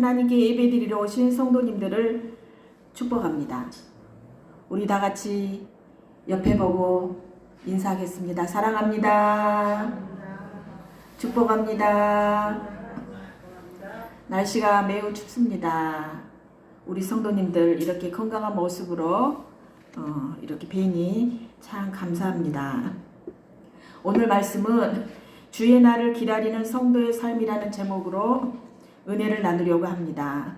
하나님께 예배드리러 오신 성도님들을 축복합니다. 우리 다 같이 옆에 보고 인사하겠습니다. 사랑합니다. 축복합니다. 날씨가 매우 춥습니다. 우리 성도님들 이렇게 건강한 모습으로 이렇게 뵈니 참 감사합니다. 오늘 말씀은 주의 날을 기다리는 성도의 삶이라는 제목으로 은혜를 나누려고 합니다.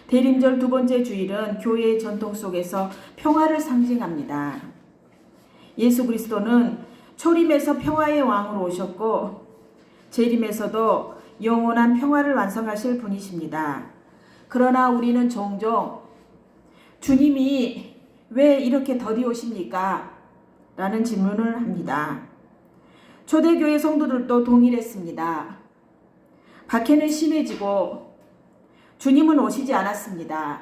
대림절 두 번째 주일은 교회의 전통 속에서 평화를 상징합니다. 예수 그리스도는 초림에서 평화의 왕으로 오셨고 재림에서도 영원한 평화를 완성하실 분이십니다. 그러나 우리는 종종 주님이 왜 이렇게 더디 오십니까? 라는 질문을 합니다. 초대교회 성도들도 동일했습니다. 박해는 심해지고 주님은 오시지 않았습니다.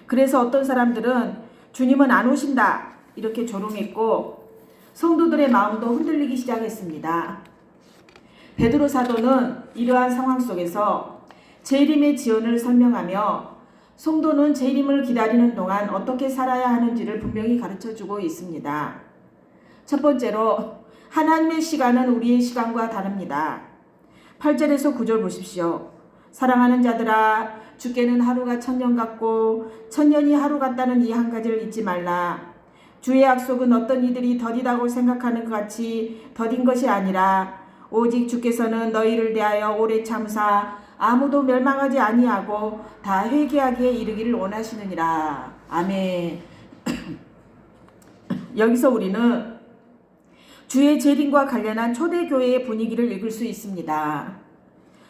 그래서 어떤 사람들은 주님은 안 오신다 이렇게 조롱했고 성도들의 마음도 흔들리기 시작했습니다. 베드로 사도는 이러한 상황 속에서 재림의 지연을 설명하며 성도는 재림을 기다리는 동안 어떻게 살아야 하는지를 분명히 가르쳐주고 있습니다. 첫 번째로 하나님의 시간은 우리의 시간과 다릅니다. 8절에서 9절 보십시오. 사랑하는 자들아 주께는 하루가 천년 같고 천년이 하루 같다는 이 한 가지를 잊지 말라. 주의 약속은 어떤 이들이 더디다고 생각하는 것 같이 더딘 것이 아니라 오직 주께서는 너희를 대하여 오래 참사 아무도 멸망하지 아니하고 다 회개하기에 이르기를 원하시느니라. 아멘. 여기서 우리는 주의 재림과 관련한 초대교회의 분위기를 읽을 수 있습니다.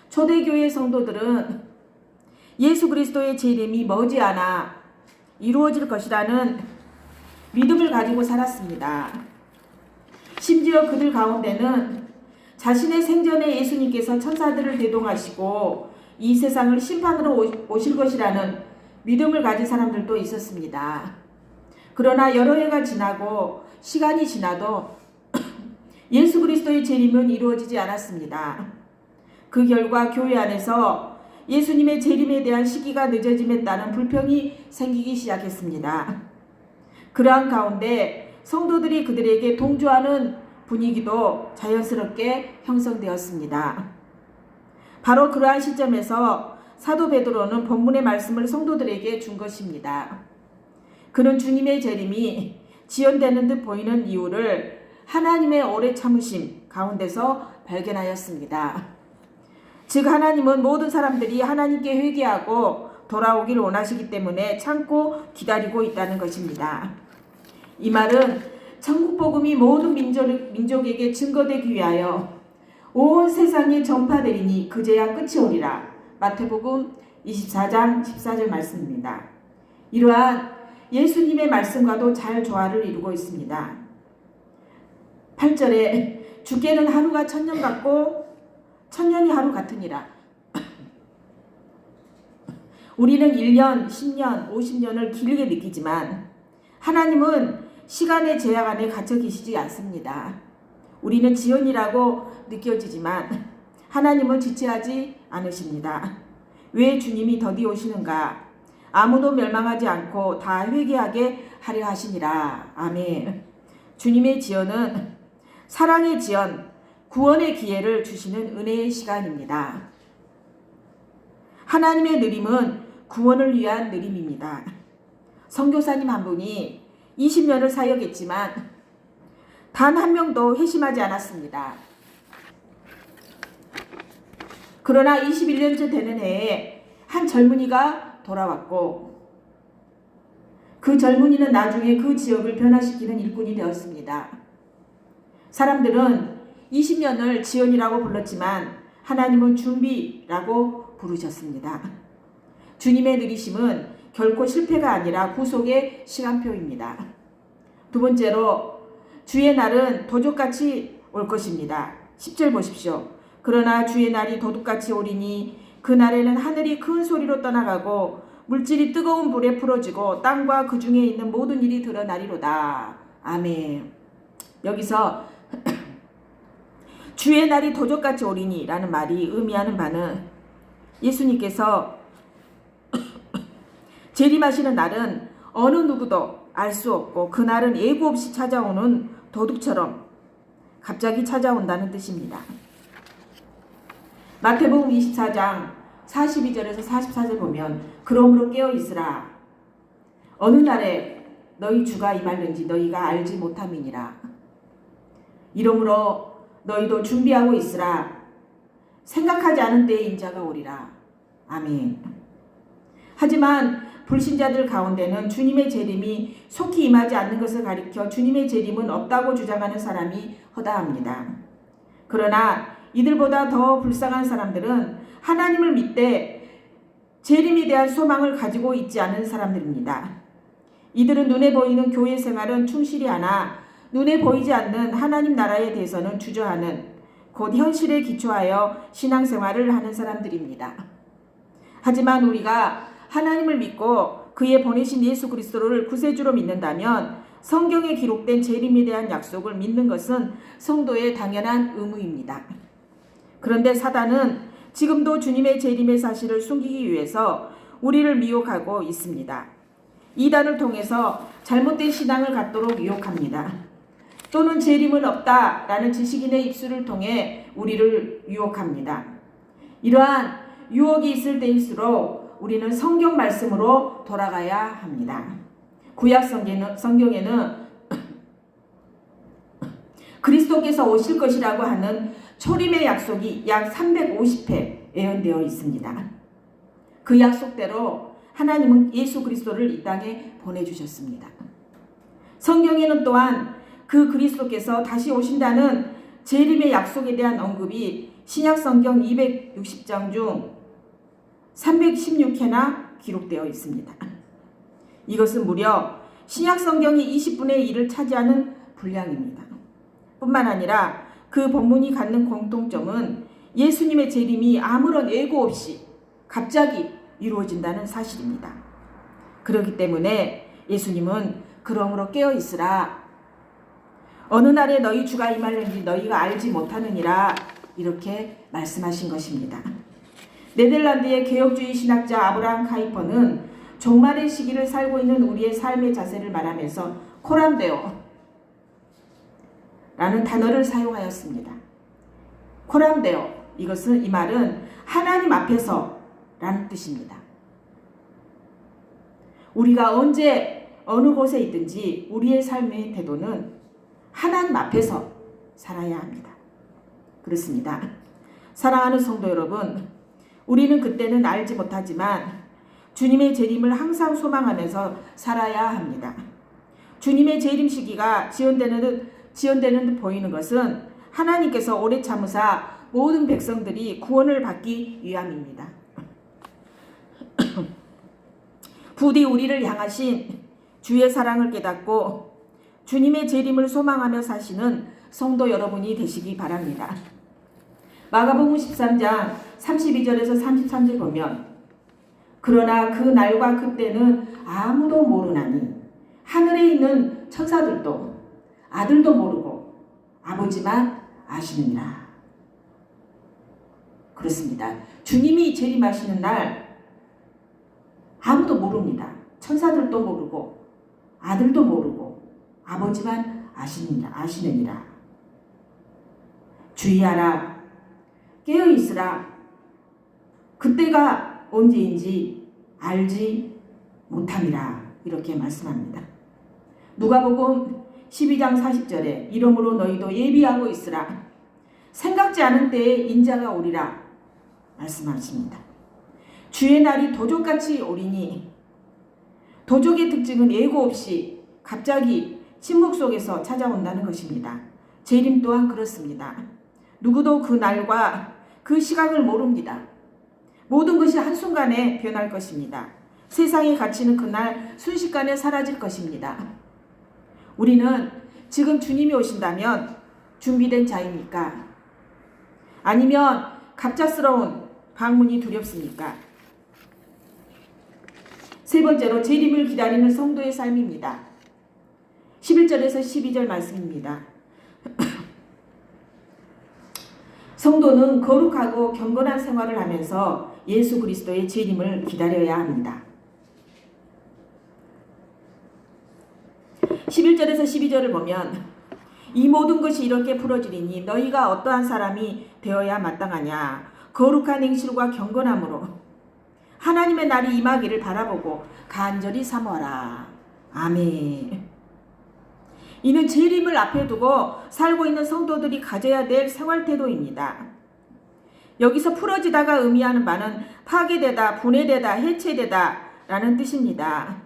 초대교회 성도들은 예수 그리스도의 재림이 머지않아 이루어질 것이라는 믿음을 가지고 살았습니다. 심지어 그들 가운데는 자신의 생전에 예수님께서 천사들을 대동하시고 이 세상을 심판으로 오실 것이라는 믿음을 가진 사람들도 있었습니다. 그러나 여러 해가 지나고 시간이 지나도 예수 그리스도의 재림은 이루어지지 않았습니다. 그 결과 교회 안에서 예수님의 재림에 대한 시기가 늦어짐에 따른 불평이 생기기 시작했습니다. 그러한 가운데 성도들이 그들에게 동조하는 분위기도 자연스럽게 형성되었습니다. 바로 그러한 시점에서 사도 베드로는 본문의 말씀을 성도들에게 준 것입니다. 그는 주님의 재림이 지연되는 듯 보이는 이유를 하나님의 오래 참으심 가운데서 발견하였습니다. 즉 하나님은 모든 사람들이 하나님께 회개하고 돌아오길 원하시기 때문에 참고 기다리고 있다는 것입니다. 이 말은 천국 복음이 모든 민족에게 증거되기 위하여 온 세상에 전파되리니 그제야 끝이 오리라. 마태복음 24장 14절 말씀입니다. 이러한 예수님의 말씀과도 잘 조화를 이루고 있습니다. 8절에 주께는 하루가 천년 같고 천년이 하루 같으니라. 우리는 1년, 10년, 50년을 길게 느끼지만 하나님은 시간의 제약 안에 갇혀 계시지 않습니다. 우리는 지연이라고 느껴지지만 하나님은 지체하지 않으십니다. 왜 주님이 더디 오시는가? 아무도 멸망하지 않고 다 회개하게 하려 하시니라. 아멘. 주님의 지연은 사랑의 지연, 구원의 기회를 주시는 은혜의 시간입니다. 하나님의 느림은 구원을 위한 느림입니다. 선교사님 한 분이 20년을 사역했지만 단 한 명도 회심하지 않았습니다. 그러나 21년째 되는 해에 한 젊은이가 돌아왔고 그 젊은이는 나중에 그 지역을 변화시키는 일꾼이 되었습니다. 사람들은 20년을 지연이라고 불렀지만 하나님은 준비라고 부르셨습니다. 주님의 느리심은 결코 실패가 아니라 구속의 시간표입니다. 두 번째로 주의 날은 도둑같이 올 것입니다. 10절 보십시오. 그러나 주의 날이 도둑같이 오리니 그 날에는 하늘이 큰 소리로 떠나가고 물질이 뜨거운 불에 풀어지고 땅과 그 중에 있는 모든 일이 드러나리로다. 아멘. 여기서 주의 날이 도적같이 오리니 라는 말이 의미하는 바는 예수님께서 재림하시는 날은 어느 누구도 알 수 없고 그날은 예고 없이 찾아오는 도둑처럼 갑자기 찾아온다는 뜻입니다. 마태복음 24장 42절에서 44절 보면 그러므로 깨어 있으라. 어느 날에 너희 주가 임할는지 너희가 알지 못함이니라. 이러므로 너희도 준비하고 있으라. 생각하지 않은 때에 인자가 오리라. 아멘. 하지만 불신자들 가운데는 주님의 재림이 속히 임하지 않는 것을 가리켜 주님의 재림은 없다고 주장하는 사람이 허다합니다. 그러나 이들보다 더 불쌍한 사람들은 하나님을 믿되 재림에 대한 소망을 가지고 있지 않은 사람들입니다. 이들은 눈에 보이는 교회 생활은 충실히 하나 눈에 보이지 않는 하나님 나라에 대해서는 주저하는 곧 현실에 기초하여 신앙생활을 하는 사람들입니다. 하지만 우리가 하나님을 믿고 그의 보내신 예수 그리스도를 구세주로 믿는다면 성경에 기록된 재림에 대한 약속을 믿는 것은 성도의 당연한 의무입니다. 그런데 사단은 지금도 주님의 재림의 사실을 숨기기 위해서 우리를 미혹하고 있습니다. 이단을 통해서 잘못된 신앙을 갖도록 유혹합니다. 또는 재림은 없다라는 지식인의 입술을 통해 우리를 유혹합니다. 이러한 유혹이 있을 때일수록 우리는 성경 말씀으로 돌아가야 합니다. 구약 성경에는 그리스도께서 오실 것이라고 하는 초림의 약속이 약 350회 예언되어 있습니다. 그 약속대로 하나님은 예수 그리스도를 이 땅에 보내주셨습니다. 성경에는 또한 그 그리스도께서 다시 오신다는 재림의 약속에 대한 언급이 신약 성경 260장 중 316회나 기록되어 있습니다. 이것은 무려 신약 성경의 20분의 1을 차지하는 분량입니다. 뿐만 아니라 그 본문이 갖는 공통점은 예수님의 재림이 아무런 예고 없이 갑자기 이루어진다는 사실입니다. 그렇기 때문에 예수님은 그러므로 깨어 있으라. 어느 날에 너희 주가 임할는지 너희가 알지 못하느니라 이렇게 말씀하신 것입니다. 네덜란드의 개혁주의 신학자 아브라함 카이퍼는 종말의 시기를 살고 있는 우리의 삶의 자세를 말하면서 코람데오 라는 단어를 사용하였습니다. 코람데오, 이 말은 하나님 앞에서 라는 뜻입니다. 우리가 언제 어느 곳에 있든지 우리의 삶의 태도는 하나님 앞에서 살아야 합니다. 그렇습니다. 사랑하는 성도 여러분, 우리는 그때는 알지 못하지만 주님의 재림을 항상 소망하면서 살아야 합니다. 주님의 재림 시기가 지연되는 듯 보이는 것은 하나님께서 오래 참으사 모든 백성들이 구원을 받기 위함입니다. 부디 우리를 향하신 주의 사랑을 깨닫고 주님의 재림을 소망하며 사시는 성도 여러분이 되시기 바랍니다. 마가복음 13장 32절에서 33절 보면 그러나 그 날과 그때는 아무도 모르나니 하늘에 있는 천사들도 아들도 모르고 아버지만 아시느니라. 그렇습니다. 주님이 재림하시는 날 아무도 모릅니다. 천사들도 모르고 아들도 모르고 아버지만 아시느니라. 주의하라. 깨어있으라. 그때가 언제인지 알지 못함이라. 이렇게 말씀합니다. 누가복음 12장 40절에 이러므로 너희도 예비하고 있으라. 생각지 않은 때에 인자가 오리라. 말씀하십니다. 주의 날이 도적같이 오리니 도적의 특징은 예고 없이 갑자기 침묵 속에서 찾아온다는 것입니다. 재림 또한 그렇습니다. 누구도 그 날과 그 시각을 모릅니다. 모든 것이 한순간에 변할 것입니다. 세상의 가치는 그날 순식간에 사라질 것입니다. 우리는 지금 주님이 오신다면 준비된 자입니까? 아니면 갑작스러운 방문이 두렵습니까? 세 번째로 재림을 기다리는 성도의 삶입니다. 11절에서 12절 말씀입니다. 성도는 거룩하고 경건한 생활을 하면서 예수 그리스도의 재림을 기다려야 합니다. 11절에서 12절을 보면 이 모든 것이 이렇게 풀어지리니 너희가 어떠한 사람이 되어야 마땅하냐. 거룩한 행실과 경건함으로 하나님의 날이 임하기를 바라보고 간절히 사모하라. 아멘. 이는 재림을 앞에 두고 살고 있는 성도들이 가져야 될 생활태도입니다. 여기서 풀어지다가 의미하는 바는 파괴되다, 분해되다, 해체되다 라는 뜻입니다.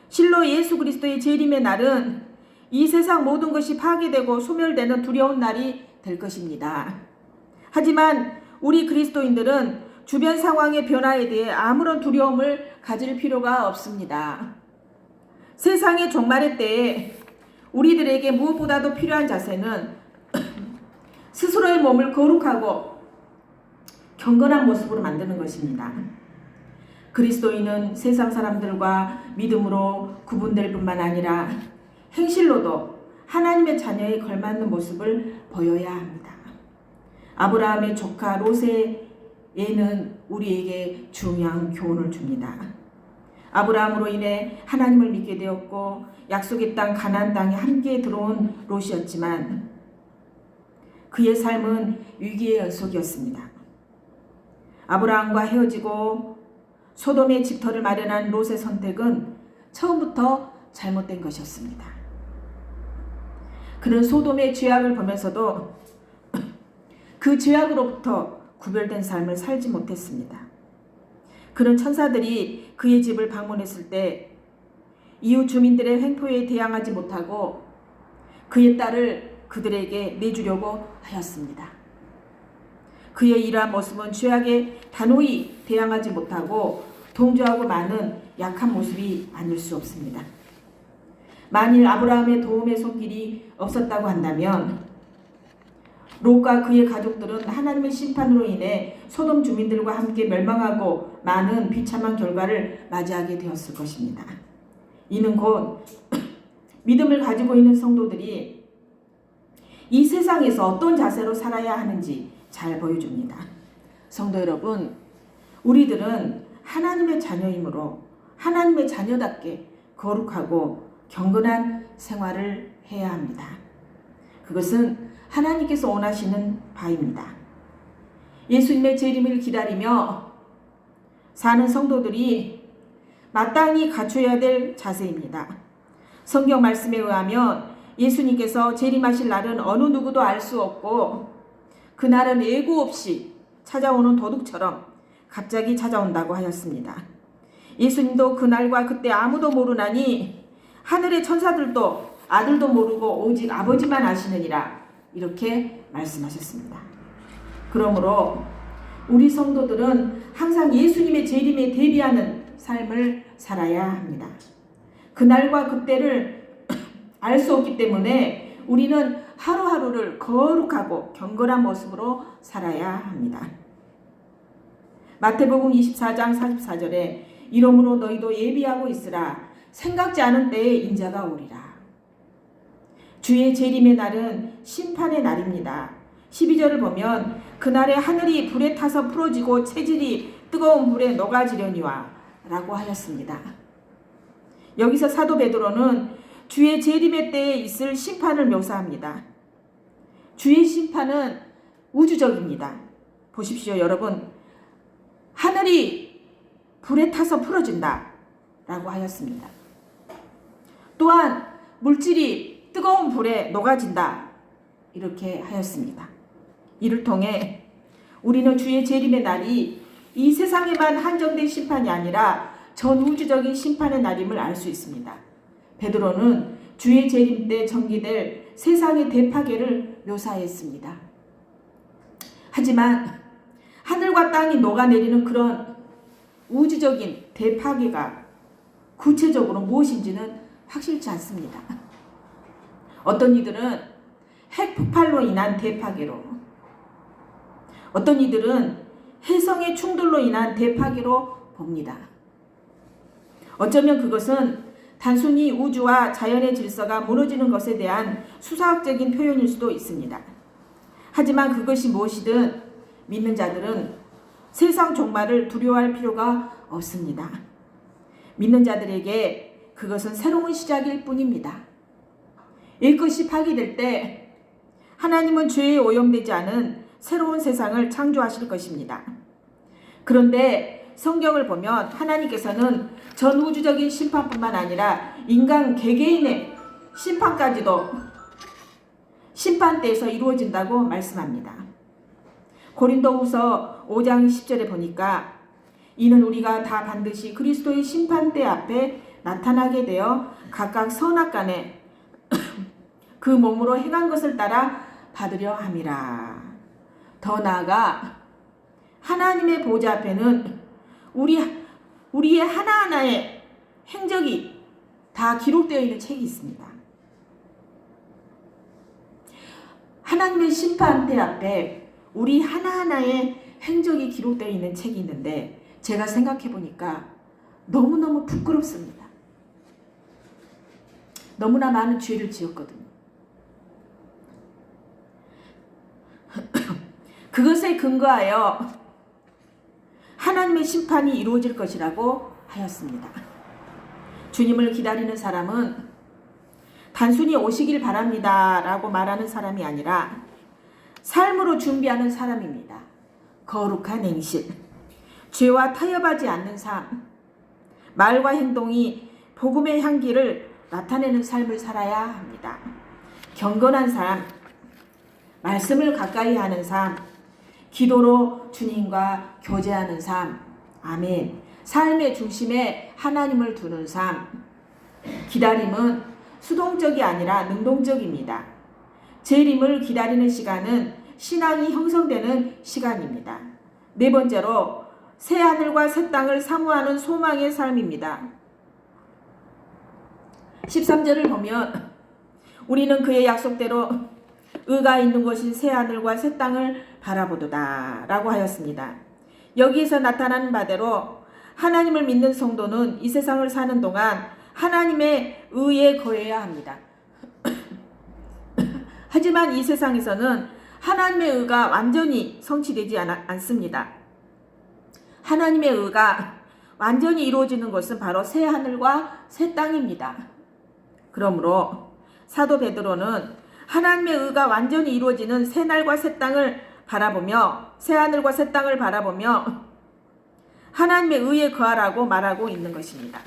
실로 예수 그리스도의 재림의 날은 이 세상 모든 것이 파괴되고 소멸되는 두려운 날이 될 것입니다. 하지만 우리 그리스도인들은 주변 상황의 변화에 대해 아무런 두려움을 가질 필요가 없습니다. 세상의 종말의 때에 우리들에게 무엇보다도 필요한 자세는 스스로의 몸을 거룩하고 경건한 모습으로 만드는 것입니다. 그리스도인은 세상 사람들과 믿음으로 구분될 뿐만 아니라 행실로도 하나님의 자녀에 걸맞는 모습을 보여야 합니다. 아브라함의 조카 롯에는 우리에게 중요한 교훈을 줍니다. 아브라함으로 인해 하나님을 믿게 되었고 약속의 땅 가나안 땅에 함께 들어온 롯이었지만 그의 삶은 위기의 연속이었습니다. 아브라함과 헤어지고 소돔의 집터를 마련한 롯의 선택은 처음부터 잘못된 것이었습니다. 그는 소돔의 죄악을 보면서도 그 죄악으로부터 구별된 삶을 살지 못했습니다. 그는 천사들이 그의 집을 방문했을 때 이웃 주민들의 횡포에 대항하지 못하고 그의 딸을 그들에게 내주려고 하였습니다. 그의 이러한 모습은 죄악에 단호히 대항하지 못하고 동조하고 많은 약한 모습이 아닐 수 없습니다. 만일 아브라함의 도움의 손길이 없었다고 한다면 롯과 그의 가족들은 하나님의 심판으로 인해 소돔 주민들과 함께 멸망하고 많은 비참한 결과를 맞이하게 되었을 것입니다. 이는 곧 믿음을 가지고 있는 성도들이 이 세상에서 어떤 자세로 살아야 하는지 잘 보여줍니다. 성도 여러분, 우리들은 하나님의 자녀이므로 하나님의 자녀답게 거룩하고 경건한 생활을 해야 합니다. 그것은 하나님께서 원하시는 바입니다. 예수님의 재림을 기다리며 사는 성도들이 마땅히 갖춰야 될 자세입니다. 성경 말씀에 의하면 예수님께서 재림하실 날은 어느 누구도 알 수 없고 그날은 예고 없이 찾아오는 도둑처럼 갑자기 찾아온다고 하였습니다. 예수님도 그날과 그때 아무도 모르나니 하늘의 천사들도 아들도 모르고 오직 아버지만 아시느니라 이렇게 말씀하셨습니다. 그러므로 우리 성도들은 항상 예수님의 재림에 대비하는 삶을 살아야 합니다. 그날과 그때를 알 수 없기 때문에 우리는 하루하루를 거룩하고 경건한 모습으로 살아야 합니다. 마태복음 24장 44절에 이러므로 너희도 예비하고 있으라. 생각지 않은 때에 인자가 오리라. 주의 재림의 날은 심판의 날입니다. 12절을 보면 그날에 하늘이 불에 타서 풀어지고 체질이 뜨거운 불에 녹아지려니와 라고 하였습니다. 여기서 사도 베드로는 주의 재림의 때에 있을 심판을 묘사합니다. 주의 심판은 우주적입니다. 보십시오, 여러분. 하늘이 불에 타서 풀어진다 라고 하였습니다. 또한 물질이 뜨거운 불에 녹아진다 이렇게 하였습니다. 이를 통해 우리는 주의 재림의 날이 이 세상에만 한정된 심판이 아니라 전 우주적인 심판의 날임을 알 수 있습니다. 베드로는 주의 재림 때 전개될 세상의 대파괴를 묘사했습니다. 하지만 하늘과 땅이 녹아내리는 그런 우주적인 대파괴가 구체적으로 무엇인지는 확실치 않습니다. 어떤 이들은 핵폭발로 인한 대파괴로, 어떤 이들은 해성의 충돌로 인한 대파괴로 봅니다. 어쩌면 그것은 단순히 우주와 자연의 질서가 무너지는 것에 대한 수사학적인 표현일 수도 있습니다. 하지만 그것이 무엇이든 믿는 자들은 세상 종말을 두려워할 필요가 없습니다. 믿는 자들에게 그것은 새로운 시작일 뿐입니다. 이것이 파괴될 때 하나님은 죄에 오염되지 않은 새로운 세상을 창조하실 것입니다. 그런데 성경을 보면 하나님께서는 전 우주적인 심판뿐만 아니라 인간 개개인의 심판까지도 심판대에서 이루어진다고 말씀합니다. 고린도후서 5장 10절에 보니까 이는 우리가 다 반드시 그리스도의 심판대 앞에 나타나게 되어 각각 선악간에 그 몸으로 행한 것을 따라 받으려 함이라. 더 나아가 하나님의 보좌 앞에는 우리의 하나하나의 행적이 다 기록되어 있는 책이 있습니다. 하나님의 심판대 앞에 우리 하나하나의 행적이 기록되어 있는 책이 있는데 제가 생각해 보니까 너무너무 부끄럽습니다. 너무나 많은 죄를 지었거든요. 그것에 근거하여 하나님의 심판이 이루어질 것이라고 하였습니다. 주님을 기다리는 사람은 단순히 오시길 바랍니다 라고 말하는 사람이 아니라 삶으로 준비하는 사람입니다. 거룩한 행실, 죄와 타협하지 않는 삶, 말과 행동이 복음의 향기를 나타내는 삶을 살아야 합니다. 경건한 삶, 말씀을 가까이 하는 삶, 기도로 주님과 교제하는 삶, 아멘. 삶의 중심에 하나님을 두는 삶. 기다림은 수동적이 아니라 능동적입니다. 재림을 기다리는 시간은 신앙이 형성되는 시간입니다. 네 번째로 새 하늘과 새 땅을 사모하는 소망의 삶입니다. 13절을 보면 우리는 그의 약속대로 의가 있는 곳인 새 하늘과 새 땅을 바라보도다 라고 하였습니다. 여기에서 나타나는 바대로 하나님을 믿는 성도는 이 세상을 사는 동안 하나님의 의에 거해야 합니다. 하지만 이 세상에서는 하나님의 의가 완전히 성취되지 않습니다. 하나님의 의가 완전히 이루어지는 것은 바로 새 하늘과 새 땅입니다. 그러므로 사도 베드로는 하나님의 의가 완전히 이루어지는 새 날과 새 땅을 바라보며 새 하늘과 새 땅을 바라보며 하나님의 의에 거하라고 말하고 있는 것입니다.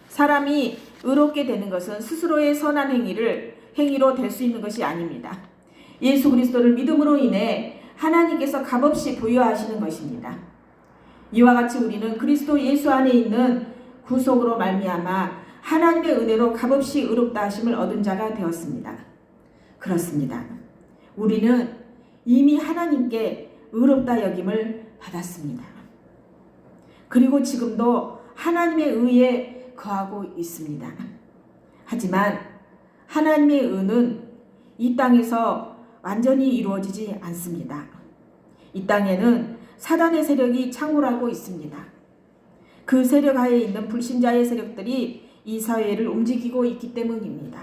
사람이 의롭게 되는 것은 스스로의 선한 행위로 될 수 있는 것이 아닙니다. 예수 그리스도를 믿음으로 인해 하나님께서 값없이 부여하시는 것입니다. 이와 같이 우리는 그리스도 예수 안에 있는 구속으로 말미암아 하나님의 은혜로 값없이 의롭다 하심을 얻은 자가 되었습니다. 그렇습니다. 우리는 이미 하나님께 의롭다 여김을 받았습니다. 그리고 지금도 하나님의 의에 거하고 있습니다. 하지만 하나님의 의는 이 땅에서 완전히 이루어지지 않습니다. 이 땅에는 사단의 세력이 창궐하고 있습니다. 그 세력 하에 있는 불신자의 세력들이 이 사회를 움직이고 있기 때문입니다.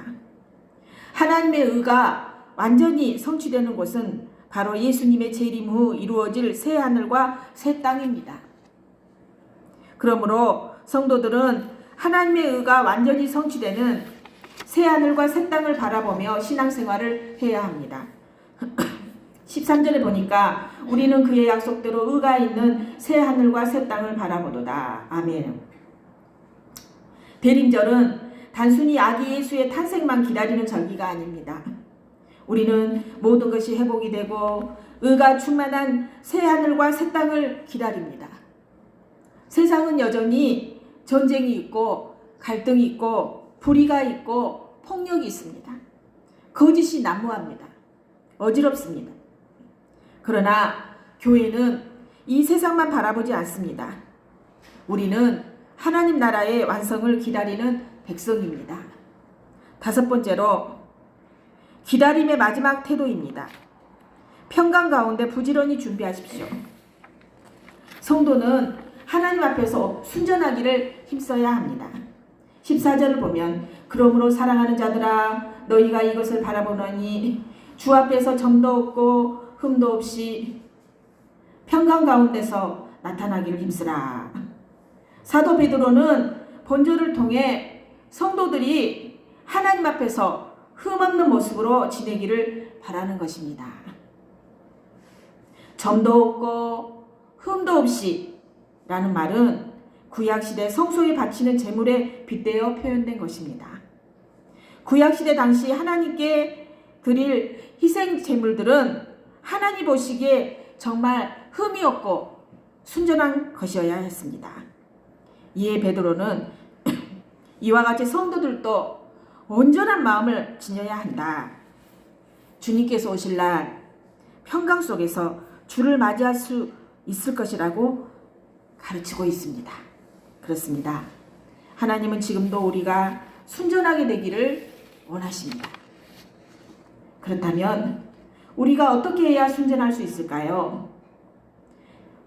하나님의 의가 완전히 성취되는 곳은 바로 예수님의 재림 후 이루어질 새 하늘과 새 땅입니다. 그러므로 성도들은 하나님의 의가 완전히 성취되는 새 하늘과 새 땅을 바라보며 신앙생활을 해야 합니다. 13절에 보니까 우리는 그의 약속대로 의가 있는 새 하늘과 새 땅을 바라보도다. 아멘. 대림절은 단순히 아기 예수의 탄생만 기다리는 절기가 아닙니다. 우리는 모든 것이 회복이 되고 의가 충만한 새 하늘과 새 땅을 기다립니다. 세상은 여전히 전쟁이 있고 갈등이 있고 불의가 있고 폭력이 있습니다. 거짓이 난무합니다. 어지럽습니다. 그러나 교회는 이 세상만 바라보지 않습니다. 우리는 하나님 나라의 완성을 기다리는 백성입니다. 다섯 번째로 기다림의 마지막 태도입니다. 평강 가운데 부지런히 준비하십시오. 성도는 하나님 앞에서 순전하기를 힘써야 합니다. 14절을 보면 그러므로 사랑하는 자들아 너희가 이것을 바라보노니 주 앞에서 점도 없고 흠도 없이 평강 가운데서 나타나기를 힘쓰라. 사도 베드로는 본조를 통해 성도들이 하나님 앞에서 흠없는 모습으로 지내기를 바라는 것입니다. 점도 없고 흠도 없이 라는 말은 구약시대 성소에 바치는 제물에 빗대어 표현된 것입니다. 구약시대 당시 하나님께 드릴 희생 제물들은 하나님 보시기에 정말 흠이 없고 순전한 것이어야 했습니다. 이에 베드로는 이와 같이 성도들도 온전한 마음을 지녀야 한다. 주님께서 오실 날 평강 속에서 주를 맞이할 수 있을 것이라고 가르치고 있습니다. 그렇습니다. 하나님은 지금도 우리가 순전하게 되기를 원하십니다. 그렇다면 우리가 어떻게 해야 순전할 수 있을까요?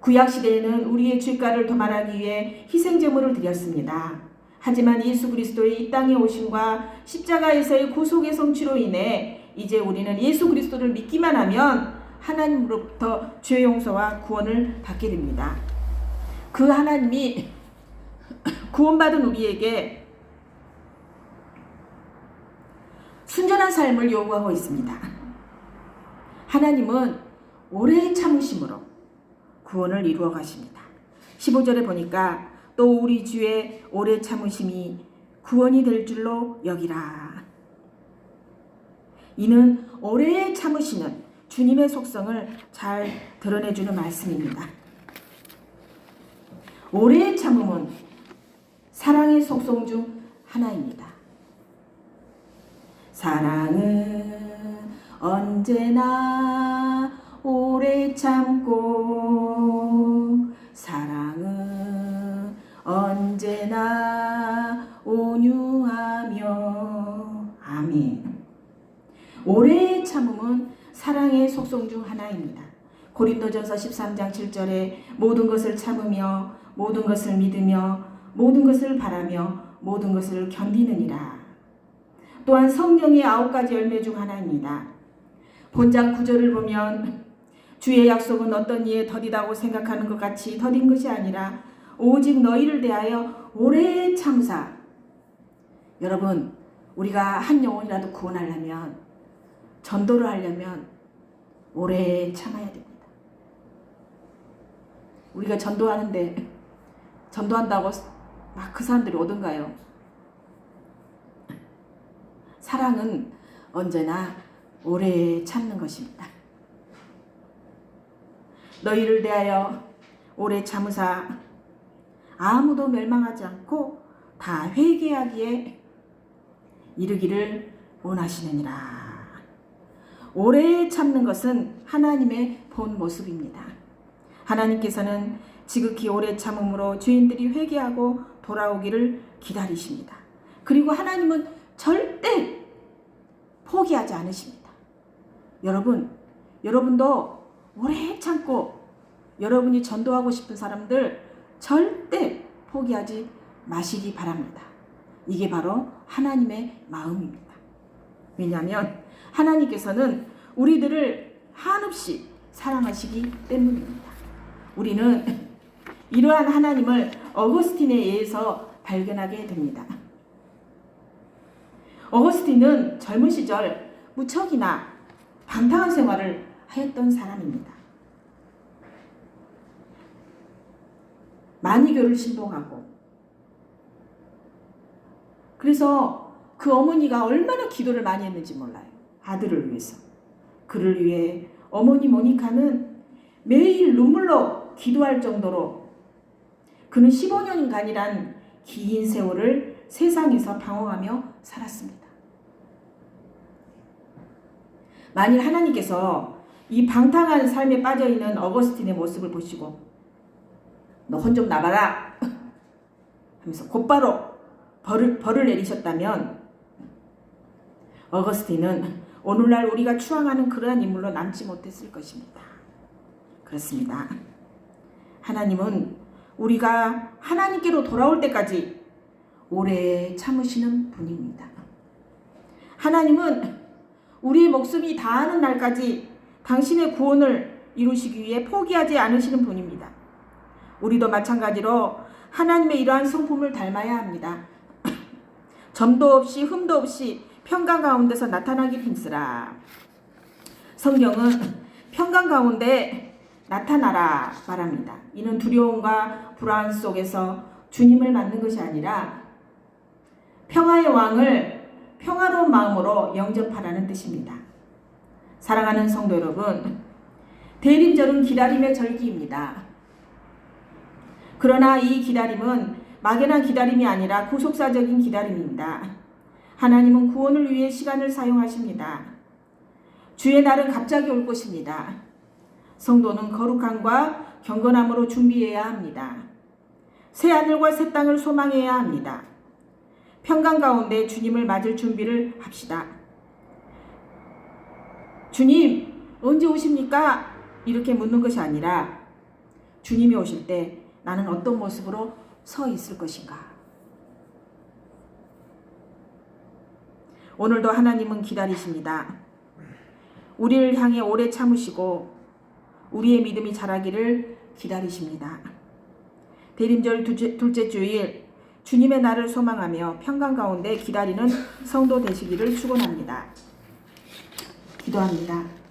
구약시대에는 우리의 죄가를 도말하기 위해 희생제물을 드렸습니다. 하지만 예수 그리스도의 이 땅에 오심과 십자가에서의 구속의 성취로 인해 이제 우리는 예수 그리스도를 믿기만 하면 하나님으로부터 죄 용서와 구원을 받게 됩니다. 그 하나님이 구원받은 우리에게 순전한 삶을 요구하고 있습니다. 하나님은 오래 참으심으로 구원을 이루어 가십니다. 15절에 보니까 또 우리 주의 오래 참으심이 구원이 될 줄로 여기라. 이는 오래 참으시는 주님의 속성을 잘 드러내주는 말씀입니다. 오래 참음은 사랑의 속성 중 하나입니다. 사랑은 언제나 오래 참고 사랑은 언제나 온유하며 아멘. 오래 참음은 사랑의 속성 중 하나입니다. 고린도전서 13장 7절에 모든 것을 참으며 모든 것을 믿으며 모든 것을 바라며 모든 것을 견디느니라. 또한 성령의 9가지 열매 중 하나입니다. 본장 9절을 보면 주의 약속은 어떤 이에 더디다고 생각하는 것 같이 더딘 것이 아니라 오직 너희를 대하여 오래 참사. 여러분, 우리가 한 영혼이라도 구원하려면, 전도를 하려면 오래 참아야 됩니다. 우리가 전도하는데 전도한다고 막 그 사람들이 오던가요? 사랑은 언제나 오래 참는 것입니다. 너희를 대하여 오래 참으사 아무도 멸망하지 않고 다 회개하기에 이르기를 원하시느니라. 오래 참는 것은 하나님의 본 모습입니다. 하나님께서는 지극히 오래 참음으로 죄인들이 회개하고 돌아오기를 기다리십니다. 그리고 하나님은 절대 포기하지 않으십니다. 여러분도 오래 참고 여러분이 전도하고 싶은 사람들 절대 포기하지 마시기 바랍니다. 이게 바로 하나님의 마음입니다. 왜냐하면 하나님께서는 우리들을 한없이 사랑하시기 때문입니다. 우리는 이러한 하나님을 어거스틴에 의해서 발견하게 됩니다. 어거스틴은 젊은 시절 무척이나 방탕한 생활을 하였던 사람입니다. 만이교를 신봉하고, 그래서 그 어머니가 얼마나 기도를 많이 했는지 몰라요. 아들을 위해서. 그를 위해 어머니 모니카는 매일 눈물로 기도할 정도로 그는 15년간이란 긴 세월을 세상에서 방황하며 살았습니다. 만일 하나님께서 이 방탕한 삶에 빠져있는 어거스틴의 모습을 보시고 너 혼 좀 나봐라 하면서 곧바로 벌을 내리셨다면 어거스틴은 오늘날 우리가 추앙하는 그러한 인물로 남지 못했을 것입니다. 그렇습니다. 하나님은 우리가 하나님께로 돌아올 때까지 오래 참으시는 분입니다. 하나님은 우리의 목숨이 다하는 날까지 당신의 구원을 이루시기 위해 포기하지 않으시는 분입니다. 우리도 마찬가지로 하나님의 이러한 성품을 닮아야 합니다. 점도 없이 흠도 없이 평강 가운데서 나타나길 힘쓰라. 성경은 평강 가운데 나타나라 말합니다. 이는 두려움과 불안 속에서 주님을 맞는 것이 아니라 평화의 왕을 평화로운 마음으로 영접하라는 뜻입니다. 사랑하는 성도 여러분, 대림절은 기다림의 절기입니다. 그러나 이 기다림은 막연한 기다림이 아니라 구속사적인 기다림입니다. 하나님은 구원을 위해 시간을 사용하십니다. 주의 날은 갑자기 올 것입니다. 성도는 거룩함과 경건함으로 준비해야 합니다. 새 하늘과 새 땅을 소망해야 합니다. 평강 가운데 주님을 맞을 준비를 합시다. 주님, 언제 오십니까? 이렇게 묻는 것이 아니라 주님이 오실 때 나는 어떤 모습으로 서 있을 것인가? 오늘도 하나님은 기다리십니다. 우리를 향해 오래 참으시고 우리의 믿음이 자라기를 기다리십니다. 대림절 둘째 주일 주님의 날을 소망하며 평강 가운데 기다리는 성도 되시기를 축원합니다. 기도합니다.